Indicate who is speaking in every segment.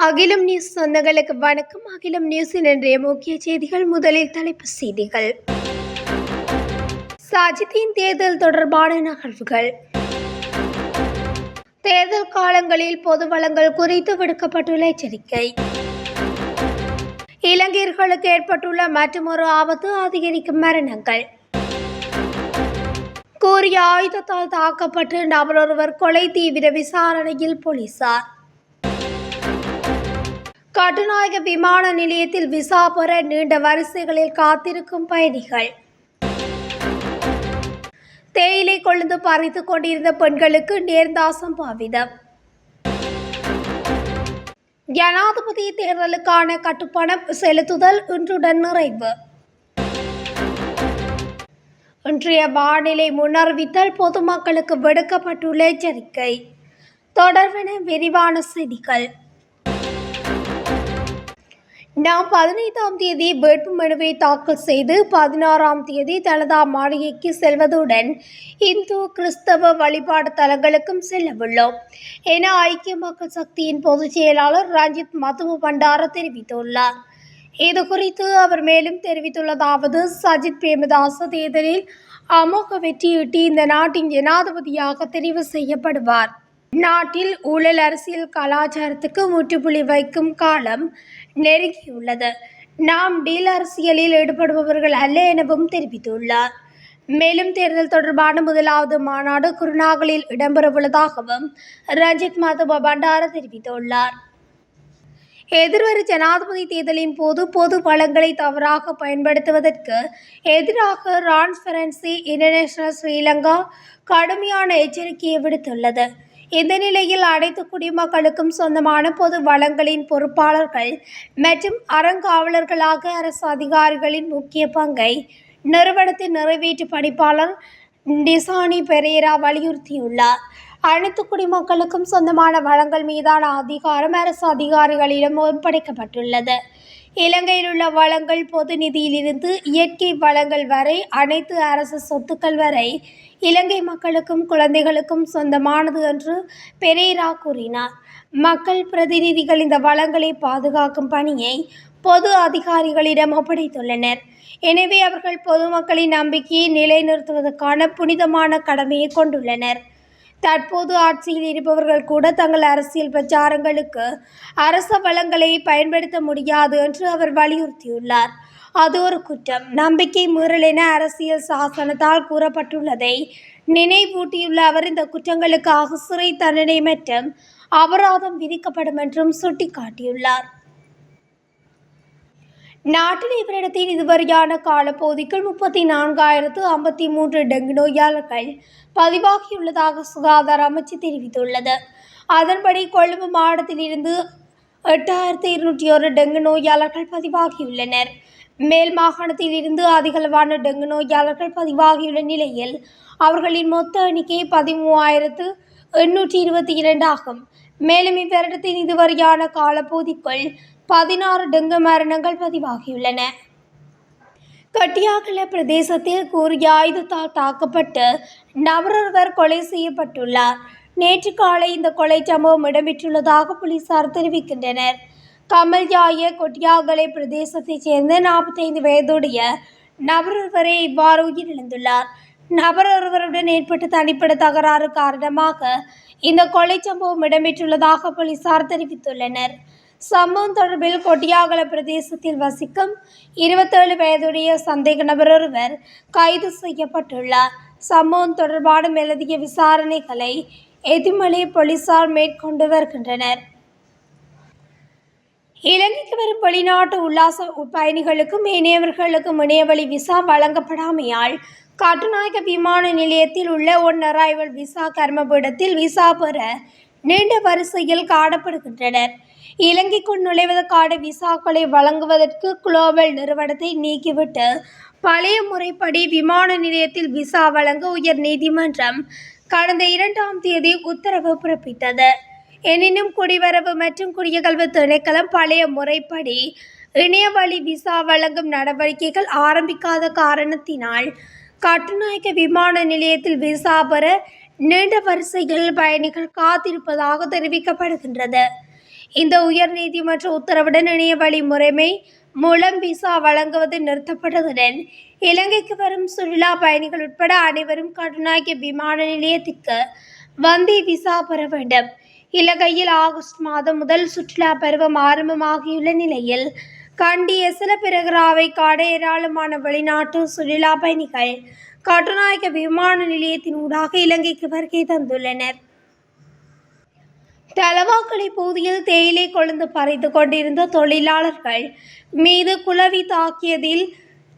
Speaker 1: அகிலம் நியூஸ் சொந்தங்களுக்கு வணக்கம். அகிலம் நியூஸின் இன்றைய முக்கிய செய்திகள். முதலில் தலைப்புச் செய்திகள். சஜித்தின் தேர்தல் தொடர்பான நகர்வுகள். தேர்தல் காலங்களில் பொது வளங்கள் குறித்து விடுக்கப்பட்டுள்ள எச்சரிக்கை. இலங்கையர்களுக்கு ஏற்பட்டுள்ள மற்றொரு ஆபத்து, அதிகரிக்கும் மரணங்கள். கூறிய ஆயுதத்தால் தாக்கப்பட்டு நபரொருவர் கொலை, தீவிர விசாரணையில் போலீசார். கட்டுநாயக்க விமான நிலையத்தில் விசா பெற நீண்ட வரிசைகளில் காத்திருக்கும் பயணிகள். தேயிலை கொழுந்து பறித்துக் கொண்டிருந்த பெண்களுக்கு நேர்ந்த அசம்பாவிதம். ஜனாதிபதி தேர்தலுக்கான கட்டுப்பணம் செலுத்துதல் இன்றுடன் நிறைவு. இன்றைய வானிலை முன்னறிவித்தல், பொதுமக்களுக்கு விடுக்கப்பட்டுள்ள எச்சரிக்கை. தொடர்பென விரிவான செய்திகள். நாம் 15ஆம் தேதி வேட்புமனுவை தாக்கல் செய்து 16ஆம் தேதி தலதா மாளிகைக்கு செல்வதுடன் இந்து கிறிஸ்தவ வழிபாடு தலங்களுக்கும் செல்லவுள்ளோம் என ஐக்கிய மக்கள் சக்தியின் பொதுச் செயலாளர் ரஞ்சித் மதுவ பண்டார தெரிவித்துள்ளார். இதுகுறித்து அவர் மேலும் தெரிவித்துள்ளதாவது: சஜித் பிரேமதாச தேர்தலில் அமோக வெற்றியீட்டி இந்த நாட்டின் ஜனாதிபதியாக தெரிவு செய்யப்படுவார். நாட்டில் ஊழல் அரசியல் கலாச்சாரத்துக்கு முற்றுப்புள்ளி வைக்கும் காலம் நெருங்கியுள்ளது. நாம் டீல் அரசியலில் ஈடுபடுபவர்கள் அல்ல எனவும் தெரிவித்துள்ளார். மேலும் தேர்தல் தொடர்பான முதலாவது மாநாடு குருநாகலில் இடம்பெறவுள்ளதாகவும் ரஞ்சித் மதுவ பண்டார தெரிவித்துள்ளார். எதிர்வரும் ஜனாதிபதி தேர்தலின் போது பொது வளங்களை தவறாக பயன்படுத்துவதற்கு எதிராக டிரான்ஸ்பரன்சி இன்டர்நேஷனல் ஸ்ரீலங்கா கடுமையான எச்சரிக்கையை விடுத்துள்ளது. இந்த நிலையில் அனைத்து குடிமக்களுக்கும் சொந்தமான பொது வளங்களின் பொறுப்பாளர்கள் மற்றும் அறங்காவலர்களாக அரசு அதிகாரிகளின் முக்கிய பங்கை நிறுவனத்தின் நிறைவேற்று பணிப்பாளர் டிசானி பெரேரா வலியுறுத்தியுள்ளார். அனைத்து குடிமக்களுக்கும் சொந்தமான வளங்கள் மீதான அதிகாரம் அரசு அதிகாரிகளிடம் ஒப்படைக்கப்பட்டுள்ளது. இலங்கையில் உள்ள வளங்கள் பொது நிதியிலிருந்து இயற்கை வளங்கள் வரை அனைத்து அரசு சொத்துக்கள் வரை இலங்கை மக்களுக்கும் குழந்தைகளுக்கும் சொந்தமானது என்று பெரேரா கூறினார். மக்கள் பிரதிநிதிகள் இந்த வளங்களை பாதுகாக்கும் பணியை பொது அதிகாரிகளிடம் ஒப்படைத்துள்ளனர். எனவே அவர்கள் பொதுமக்களின் நம்பிக்கையை நிலைநிறுத்துவதற்கான புனிதமான கடமையை கொண்டுள்ளனர். தற்போது ஆட்சியில் இருப்பவர்கள் கூட தங்கள் அரசியல் பிரச்சாரங்களுக்கு அரச வளங்களை பயன்படுத்த முடியாது என்று அவர் வலியுறுத்தியுள்ளார். அது ஒரு குற்றம், நம்பிக்கை மீறல் என அரசியல் சாசனத்தால் கூறப்பட்டுள்ளதை நினைவூட்டியுள்ள அவர் இந்த குற்றங்களுக்காக சிறை தண்டனை மற்றும் அபராதம் விதிக்கப்படும் என்றும் சுட்டிக்காட்டியுள்ளார். நாட்டில் இவரிடத்தில் இதுவரையான காலப்பகுதிக்குள் 34,053 டெங்கு நோயாளர்கள் பதிவாகியுள்ளதாக சுகாதார அமைச்சு தெரிவித்துள்ளது. அதன்படி கொழும்பு மாவட்டத்திலிருந்து 8,201 டெங்கு நோயாளர்கள் பதிவாகியுள்ளனர். மேல் மாகாணத்தில் இருந்து அதிகளவான டெங்கு நோயாளர்கள் பதிவாகியுள்ள நிலையில் அவர்களின் மொத்த எண்ணிக்கை 13,822 ஆகும். மேலும் இவ்வருடத்தின் இதுவரையான காலப்பகுதிக்குள் 16 டெங்கு மரணங்கள் பதிவாகியுள்ளன. கட்டியாகல பிரதேசத்தில் கூறிய ஆயுதத்தால் தாக்கப்பட்டு நபரொருவர் கொலை செய்யப்பட்டுள்ளார். நேற்று காலை இந்த கொலை சம்பவம் இடம்பெற்றுள்ளதாக போலீசார் தெரிவிக்கின்றனர். கமல்யாய கொட்டியாகலை பிரதேசத்தைச் சேர்ந்த 45 வயதுடைய நபரொருவரே இவ்வாறு உயிரிழந்துள்ளார். நபரொருவருடன் ஏற்பட்ட தனிப்பட்ட தகராறு காரணமாக இந்த கொலை சம்பவம் இடம்பெற்றுள்ளதாக போலீசார் தெரிவித்துள்ளனர். சம்பவம் தொடர்பில் கொட்டியாகல பிரதேசத்தில் வசிக்கும் 27 வயதுடைய சந்தேக நபரொருவர் கைது செய்யப்பட்டுள்ளார். சம்பவம் தொடர்பான மேலதிக விசாரணைகளை எதிமலை போலீசார் மேற்கொண்டு வருகின்றனர். இலங்கைக்கு வரும் வெளிநாட்டு உல்லாச பயணிகளுக்கும் ஏனையவர்களுக்கும் இணையவழி விசா வழங்கப்படாமையால் கட்டுநாயக்க விமான நிலையத்தில் உள்ள ஒன்-அரைவல் விசா கர்மபீடத்தில் விசா பெற நீண்ட வரிசையில் காணப்படுகின்றனர். இலங்கைக்குள் நுழைவதற்கான விசாக்களை வழங்குவதற்கு குளோபல் நிறுவனத்தை நீக்கிவிட்டு பழைய முறைப்படி விமான நிலையத்தில் விசா வழங்க உயர் நீதிமன்றம் கடந்த 2ஆம் தேதி உத்தரவு பிறப்பித்தது. எனினும் குடிவரவு மற்றும் குடியகல்வு திணைக்களம் பழைய முறைப்படி இணையவழி விசா வழங்கும் நடவடிக்கைகள் ஆரம்பிக்காத காரணத்தினால் கட்டுநாயக்க விமான நிலையத்தில் விசா பெற நீண்ட வரிசையில் பயணிகள் காத்திருப்பதாக தெரிவிக்கப்படுகின்றது. இந்த உயர்நீதிமன்ற உத்தரவுடன் இணைய வழி முறைமை மூலம் விசா வழங்குவது நிறுத்தப்பட்டதுடன் இலங்கைக்கு வரும் சுற்றுலா பயணிகள் உட்பட அனைவரும் கட்டுநாயக்க விமான நிலையத்திற்கு வந்தே விசா பெற வேண்டும். இலங்கையில் ஆகஸ்ட் மாதம் முதல் சுற்றுலா பருவம் ஆரம்பமாகியுள்ள நிலையில் கண்டி எசல பிரகராவை காண ஏராளமான வெளிநாட்டு சுற்றுலா பயணிகள் கட்டுநாயக்க விமான நிலையத்தின் ஊடாக இலங்கைக்கு வருகை தந்துள்ளனர். தலவாக்கலை பகுதியில் தேயிலை கொழுந்து பறித்து கொண்டிருந்த தொழிலாளர்கள் மீது குளவி தாக்கியதில்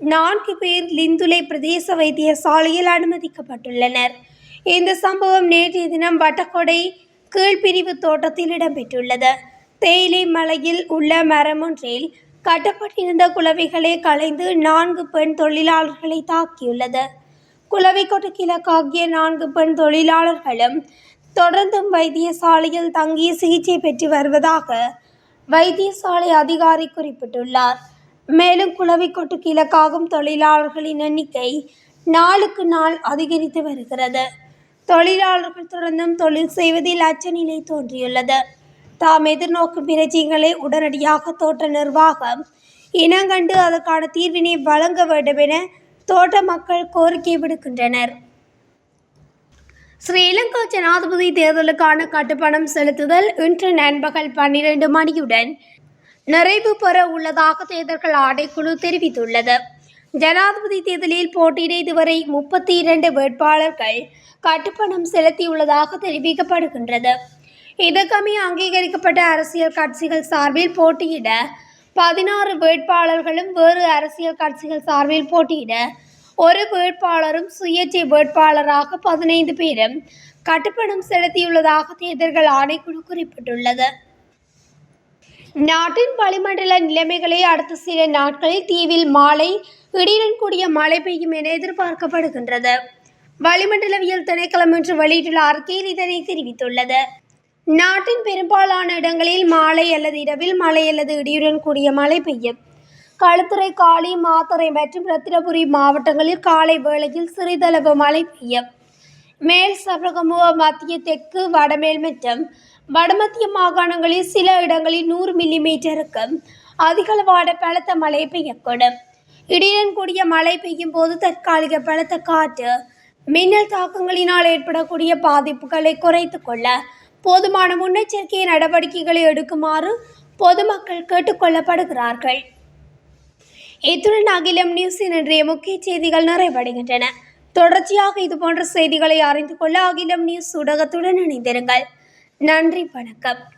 Speaker 1: 4 பேர் லிந்துலை பிரதேச வைத்தியசாலையில் அனுமதிக்கப்பட்டுள்ளனர். இந்த சம்பவம் நேற்றைய தினம் வட்டக்கொடை கீழ்பிரிவு தோட்டத்தில் இடம்பெற்றுள்ளது. தேயிலை மலையில் உள்ள மரமொன்றில் கட்டப்பட்டிருந்த குளவிகளை களைந்து 4 பெண் தொழிலாளர்களை தாக்கியுள்ளது. குளவிக்கொட்டு கிழக்காகிய 4 பெண் தொழிலாளர்களும் தொடர்ந்தும் வைத்தியசாலையில் தங்கி சிகிச்சை பெற்று வருவதாக வைத்தியசாலை அதிகாரி குறிப்பிட்டுள்ளார். மேலும் குளவிக்கொட்டு கிழக்காகும் தொழிலாளர்களின் எண்ணிக்கை நாளுக்கு நாள் அதிகரித்து வருகிறது. தொழிலாளர்கள் தொடர்ந்தும் தொழில் செய்வதில் அச்ச நிலை தோன்றியுள்ளது. தாம் எதிர்நோக்கும் பிரச்சனைகளை உடனடியாக தோட்ட நிர்வாகம் இனங்கண்டு அதற்கான தீர்வினை வழங்க வேண்டும் என தோட்ட மக்கள் கோரிக்கை விடுக்கின்றனர். ஸ்ரீலங்கா ஜனாதிபதி தேர்தலுக்கான கட்டுப்பணம் செலுத்துதல் இன்று நண்பகல் 12 மணியுடன் நிறைவு பெற உள்ளதாக தேர்தல்கள் ஆணைக்குழு தெரிவித்துள்ளது. ஜனாதிபதி தேர்தலில் போட்டியிட இதுவரை 32 வேட்பாளர்கள் கட்டுப்பணம் செலுத்தியுள்ளதாக தெரிவிக்கப்படுகின்றது. இதற்கமைய அங்கீகரிக்கப்பட்ட அரசியல் கட்சிகள் சார்பில் போட்டியிட 16 வேட்பாளர்களும் வேறு அரசியல் கட்சிகள் சார்பில் போட்டியிட ஒரு வேட்பாளரும் சுயேட்சை வேட்பாளராக 15 பேரும் கட்டுப்பணம் செலுத்தியுள்ளதாக தேர்தல்கள் ஆணைக்குழு குறிப்பிட்டுள்ளது. நாட்டின் வளிமண்டல நிலைமைகளை அடுத்த சில நாட்களில் தீவில் மாலை இடியுடன் கூடிய மழை பெய்யும் என எதிர்பார்க்கப்படுகின்றது. வளிமண்டலவியல் திணைக்களம் இன்று வெளியிட்டுள்ள அறிக்கையில் இதனை தெரிவித்துள்ளது. நாட்டின் பெரும்பாலான இடங்களில் மாலை அல்லது இரவில் மழை அல்லது இடியுடன் கூடிய மழை பெய்யும். களுத்துறை, காலி, மாத்தறை மற்றும் ரத்தினபுரி மாவட்டங்களில் காலை வேளையில் சிறிதளவு மழை பெய்யும். மேல் சபரகமுவ, மத்திய, தெற்கு, வடமேல் மற்றும் வடமத்திய மாகாணங்களில் சில இடங்களில் 100 மில்லிமீட்டருக்கும் அதிகளவான பலத்த மழை பெய்யக்கூடும். இடியுடன் கூடிய மழை பெய்யும் போது தற்காலிக பலத்த காற்று, மின்னல் தாக்கங்களினால் ஏற்படக்கூடிய பாதிப்புகளை குறைத்துக் கொள்ள போதுமான முன்னெச்சரிக்கை நடவடிக்கைகளை எடுக்குமாறு பொதுமக்கள் கேட்டுக்கொள்ளப்படுகிறார்கள். இத்துடன் அகிலம் நியூஸின் இன்றைய முக்கிய செய்திகள் நிறைவடைகின்றன. தொடர்ச்சியாக இதுபோன்ற செய்திகளை அறிந்து கொள்ள அகிலம் நியூஸ் ஊடகத்துடன் இணைந்திருங்கள். நன்றி, வணக்கம்.